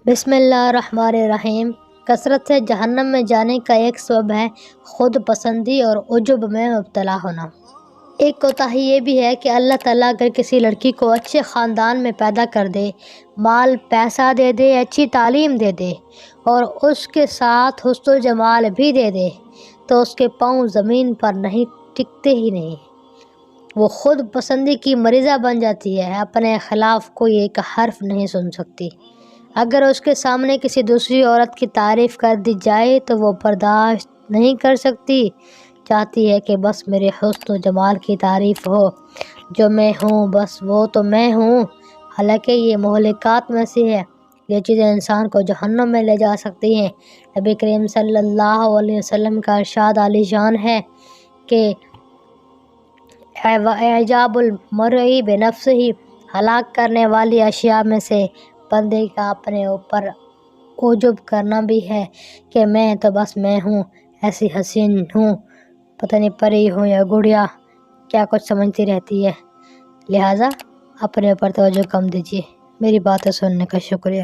بسم اللہ الرحمن الرحیم۔ کثرت سے جہنم میں جانے کا ایک سبب ہے خود پسندی اور عجب میں مبتلا ہونا۔ ایک کوتاہی یہ بھی ہے کہ اللہ تعالیٰ اگر کسی لڑکی کو اچھے خاندان میں پیدا کر دے، مال پیسہ دے دے، اچھی تعلیم دے دے اور اس کے ساتھ حسن و جمال بھی دے دے تو اس کے پاؤں زمین پر نہیں ٹکتے ہی نہیں۔ وہ خود پسندی کی مریضہ بن جاتی ہے، اپنے خلاف کوئی ایک حرف نہیں سن سکتی۔ اگر اس کے سامنے کسی دوسری عورت کی تعریف کر دی جائے تو وہ برداشت نہیں کر سکتی، چاہتی ہے کہ بس میرے حسن و جمال کی تعریف ہو، جو میں ہوں بس وہ تو میں ہوں۔ حالانکہ یہ مہلکات میں سے ہے، یہ چیزیں انسان کو جہنم میں لے جا سکتی ہیں۔ نبی کریم صلی اللہ علیہ وسلم کا ارشاد عالی شان ہے کہ اعجاب المرء بنفسہ، ہلاک کرنے والی اشیاء میں سے بندے کا اپنے اوپر عجب کرنا بھی ہے کہ میں تو بس میں ہوں، ایسی حسین ہوں، پتہ نہیں پری ہوں یا گڑیا، کیا کچھ سمجھتی رہتی ہے۔ لہٰذا اپنے اوپر توجہ کم دیجیے۔ میری باتیں سننے کا شکریہ۔